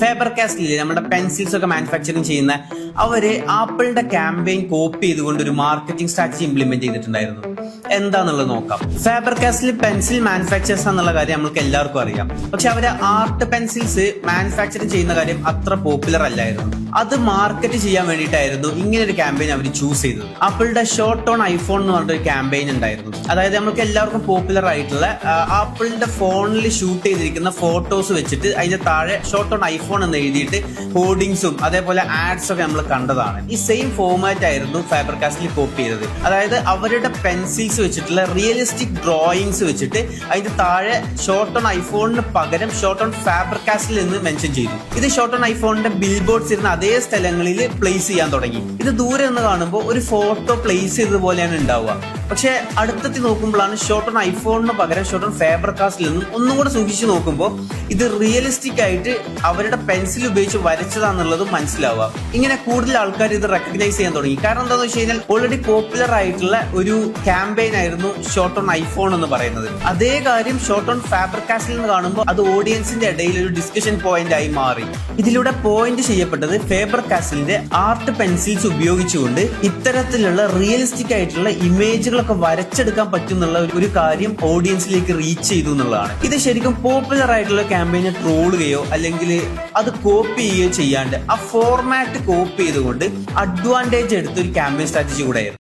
Faber കാസ്റ്റലിലെ നമ്മുടെ pencils ഒക്കെ manufacturing ചെയ്യുന്ന അവര് ആപ്പിളിന്റെ ക്യാമ്പയിൻ കോപ്പി ചെയ്തുകൊണ്ട് ഒരു മാർക്കറ്റിംഗ് സ്ട്രാറ്റജി ഇംപ്ലിമെന്റ് ചെയ്തിട്ടുണ്ടായിരുന്നു. എന്താന്നുള്ളത് നോക്കാം. ഫേബർ കാസ്റ്റൽ പെൻസിൽ മാനുഫാക്ചേഴ്സ് എന്നുള്ള കാര്യം നമ്മൾക്ക് എല്ലാവർക്കും അറിയാം. പക്ഷെ അവര് ആർട്ട് പെൻസിൽസ് മാനുഫാക്ചർ ചെയ്യുന്ന കാര്യം അത്ര പോപ്പുലർ അല്ലായിരുന്നു. അത് മാർക്കറ്റ് ചെയ്യാൻ വേണ്ടിയിട്ടായിരുന്നു ഇങ്ങനെ ഒരു ക്യാമ്പയിൻ അവർ ചൂസ് ചെയ്തത്. ആപ്പിളിന്റെ ഷോർട്ട് ഓൺ ഐഫോൺ എന്ന് പറഞ്ഞൊരു ക്യാമ്പയിൻ ഉണ്ടായിരുന്നു. അതായത് നമ്മൾക്ക് എല്ലാവർക്കും പോപ്പുലർ ആയിട്ടുള്ള ആപ്പിളിന്റെ ഫോണിൽ ഷൂട്ട് ചെയ്തിരിക്കുന്ന ഫോട്ടോസ് വെച്ചിട്ട് അതിന്റെ താഴെ ഷോർട്ട് ഓൺ ഐഫോൺ എന്ന് എഴുതിയിട്ട് ഹോർഡിങ്സും അതേപോലെ ആഡ്സ് ഒക്കെ നമ്മൾ കണ്ടതാണ്. ഈ സെയിം ഫോർമാറ്റ് ആയിരുന്നു ഫേബർ കാസ്റ്റൽ കോപ്പി ചെയ്തത്. അതായത് അവരുടെ പെൻസിൽസ് വെച്ചിട്ടുള്ള റിയലിസ്റ്റിക് ഡ്രോയിങ്സ് വെച്ചിട്ട് അതിന്റെ താഴെ ഷോർട്ട് ഓൺ ഐഫോണിന് പകരം ഷോർട്ട് ഓൺ ഫേബർ കാസ്റ്റൽ എന്ന് മെൻഷൻ ചെയ്തു. ഇത് ഷോർട്ട് ഓൺ ഐഫോണിന്റെ ബിൽ ബോർഡ്സ് ഇരുന്ന അതേ സ്ഥലങ്ങളിൽ പ്ലേസ് ചെയ്യാൻ തുടങ്ങി. ഇത് ദൂരെ നിന്ന് കാണുമ്പോൾ ഒരു ഫോട്ടോ പ്ലേസ് ചെയ്തതുപോലെയാണ് ഉണ്ടാവുക. പക്ഷെ അടുത്തെത്തി നോക്കുമ്പോഴാണ് ഷോർട്ട് ഓൺ ഐഫോണിന് പകരം ഷോർട്ട് ഓൺ ഫേബർ കാസ്റ്റൽ എന്നും ഒന്നും കൂടെ സൂക്ഷിച്ച് നോക്കുമ്പോൾ ഇത് റിയലിസ്റ്റിക് ആയിട്ട് അവരുടെ പെൻസിൽ ഉപയോഗിച്ച് വരച്ചതാന്നുള്ളത് മനസ്സിലാവുക. ഇങ്ങനെ കൂടുതൽ ആൾക്കാർ ഇത് റെക്കഗ്നൈസ് ചെയ്യാൻ തുടങ്ങി. കാരണം എന്താണെന്ന് വെച്ച് കഴിഞ്ഞാൽ ഓൾറെഡി പോപ്പുലർ ആയിട്ടുള്ള ഒരു ക്യാമ്പയിൻ ആയിരുന്നു ഷോർട്ട് ഓൺ ഐഫോൺ എന്ന് പറയുന്നത്. അതേ കാര്യം ഷോർട്ട് ഓൺ ഫേബർ കാസ്റ്റൽ എന്ന് കാണുമ്പോൾ അത് ഓഡിയൻസിന്റെ ഇടയിൽ ഒരു ഡിസ്കഷൻ പോയിന്റ് ആയി മാറി. ഇതിലൂടെ പോയിന്റ് ചെയ്യപ്പെട്ടത് ഫേബർ കാസ്റ്റലിന്റെ ആർട്ട് പെൻസിൽസ് ഉപയോഗിച്ചുകൊണ്ട് ഇത്തരത്തിലുള്ള റിയലിസ്റ്റിക് ആയിട്ടുള്ള ഇമേജുകളൊക്കെ വരച്ചെടുക്കാൻ പറ്റുന്നുള്ള ഒരു കാര്യം ഓഡിയൻസിലേക്ക് റീച്ച് ചെയ്തു എന്നുള്ളതാണ്. ഇത് ശരിക്കും പോപ്പുലർ ആയിട്ടുള്ള ക്യാമ്പയിനെ ട്രോളുകയോ അല്ലെങ്കിൽ അത് കോപ്പി ചെയ്യുകയോ ചെയ്യാണ്ട് ആ ഫോർമാറ്റ് കോപ്പി ചെയ്തുകൊണ്ട് അഡ്വാൻറ്റേജ് എടുത്ത ഒരു ക്യാമ്പയിൻ സ്ട്രാറ്റജി കൂടെ ആയിരുന്നു.